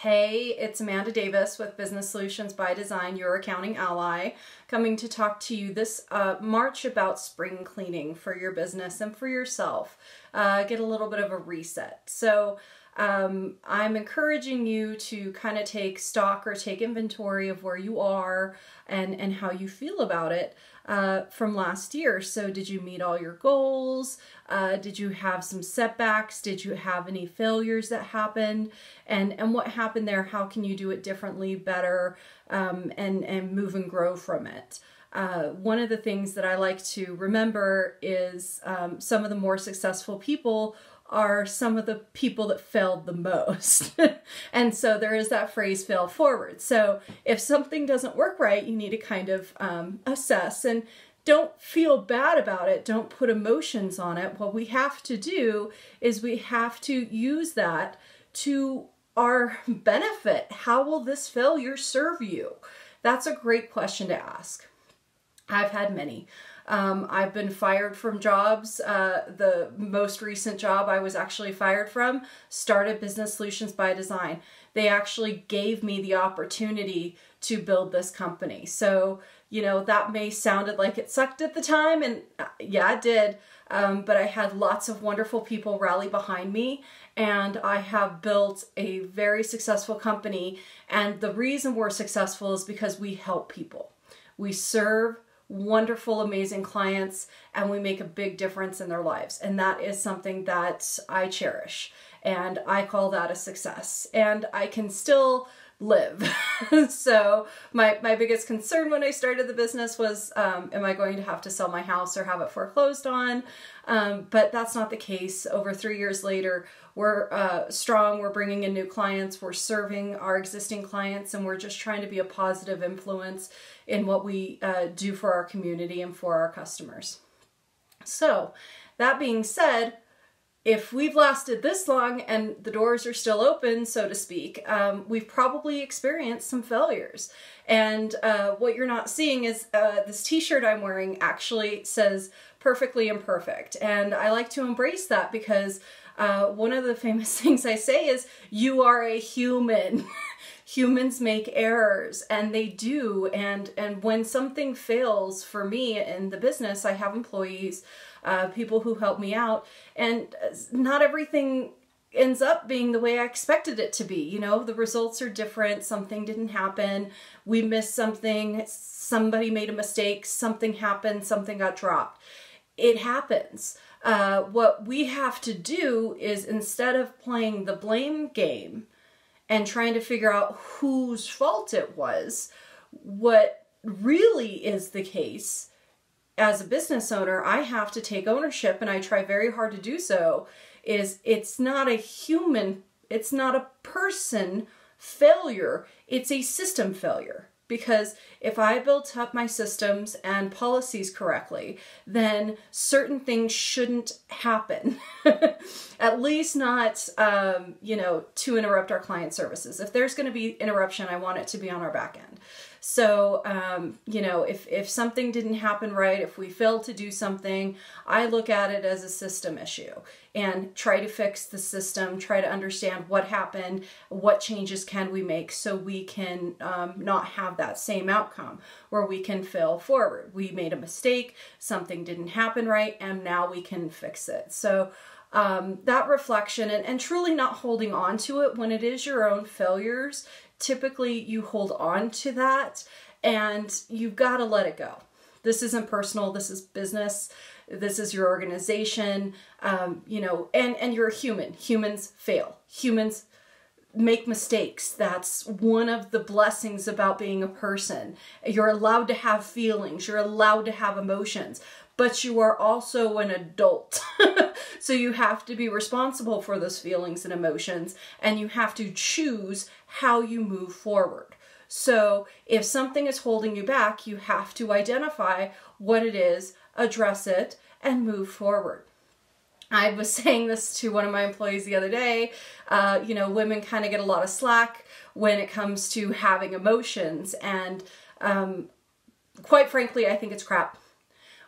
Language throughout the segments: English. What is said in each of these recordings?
Hey, it's Amanda Davis with Business Solutions by Design, your accounting ally, coming to talk to you this March about spring cleaning for your business and for yourself. Get a little bit of a reset. So I'm encouraging you to kind of take stock or take inventory of where you are and how you feel about it from last year. So did you meet all your goals? Did you have some setbacks? Did you have any failures that happened? And what happened there? How can you do it differently, better, and move and grow from it? One of the things that I like to remember is some of the more successful people are some of the people that failed the most. And so there is that phrase, fail forward. So if something doesn't work right, you need to kind of assess and don't feel bad about it. Don't put emotions on it. What we have to do is we have to use that to our benefit. How will this failure serve you? That's a great question to ask. I've had many. I've been fired from jobs. The most recent job I was actually fired from started Business Solutions by Design. They actually gave me the opportunity to build this company. So, you know, that may sounded like it sucked at the time, and yeah, it did. But I had lots of wonderful people rally behind me, and I have built a very successful company. And the reason we're successful is because we help people. We serve wonderful, amazing clients, and we make a big difference in their lives. And that is something that I cherish. And I call that a success. And I can still live. So my biggest concern when I started the business was, am I going to have to sell my house or have it foreclosed on? But that's not the case. Over 3 years later, we're strong, we're bringing in new clients, we're serving our existing clients, and we're just trying to be a positive influence in what we do for our community and for our customers. So that being said, if we've lasted this long and the doors are still open, so to speak, we've probably experienced some failures. And what you're not seeing is this t-shirt I'm wearing actually says perfectly imperfect. And I like to embrace that because one of the famous things I say is, you are a human. Humans make errors, and they do. And when something fails for me in the business, I have employees, people who help me out, and not everything ends up being the way I expected it to be. You know, the results are different. Something didn't happen. We missed something. Somebody made a mistake. Something happened. Something got dropped. It happens. What we have to do is, instead of playing the blame game and trying to figure out whose fault it was, what really is the case, as a business owner, I have to take ownership, and I try very hard to do so, is it's not a human, it's not a person failure, it's a system failure. Because if I built up my systems and policies correctly, then certain things shouldn't happen. At least not, you know, to interrupt our client services. If there's going to be interruption, I want it to be on our back end. So, you know, if something didn't happen right, if we failed to do something, I look at it as a system issue and try to fix the system, try to understand what happened, what changes can we make so we can not have that same outcome where we can fail forward. We made a mistake, something didn't happen right, and now we can fix it. So that reflection and truly not holding on to it when it is your own failures. Typically you hold on to that and you've got to let it go. This isn't personal. This is business. This is your organization. You know, and you're a human. Humans fail. Humans make mistakes. That's one of the blessings about being a person. You're allowed to have feelings. You're allowed to have emotions, but you are also an adult. So you have to be responsible for those feelings and emotions, and you have to choose how you move forward. So if something is holding you back, you have to identify what it is, address it, and move forward. I was saying this to one of my employees the other day. You know, women kind of get a lot of slack when it comes to having emotions, and quite frankly, I think it's crap.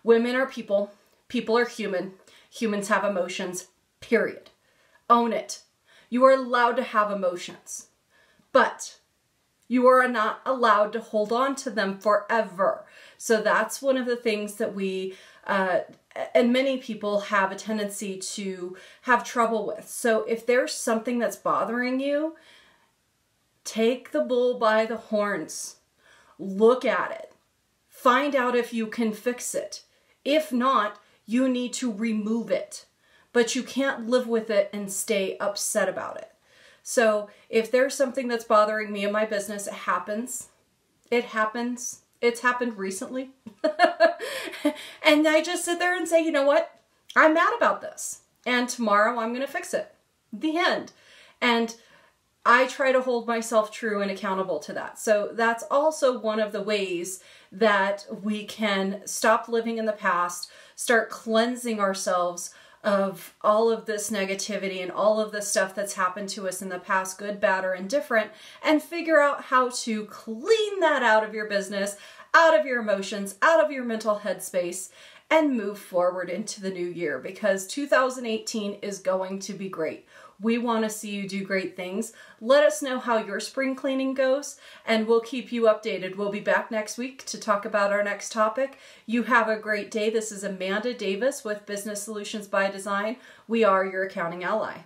Women are people. People are human. Humans have emotions, period. Own it. You are allowed to have emotions, but you are not allowed to hold on to them forever. So that's one of the things that we, and many people have a tendency to have trouble with. So if there's something that's bothering you, take the bull by the horns. Look at it. Find out if you can fix it. If not, you need to remove it. But you can't live with it and stay upset about it. So if there's something that's bothering me in my business, it happens. It happens. It's happened recently. And I just sit there and say, you know what? I'm mad about this. And tomorrow I'm going to fix it. The end. And I try to hold myself true and accountable to that. So that's also one of the ways that we can stop living in the past, start cleansing ourselves of all of this negativity and all of the stuff that's happened to us in the past, good, bad, or indifferent, and figure out how to clean that out of your business, out of your emotions, out of your mental headspace, and move forward into the new year, because 2018 is going to be great. We want to see you do great things. Let us know how your spring cleaning goes, and we'll keep you updated. We'll be back next week to talk about our next topic. You have a great day. This is Amanda Davis with Business Solutions by Design. We are your accounting ally.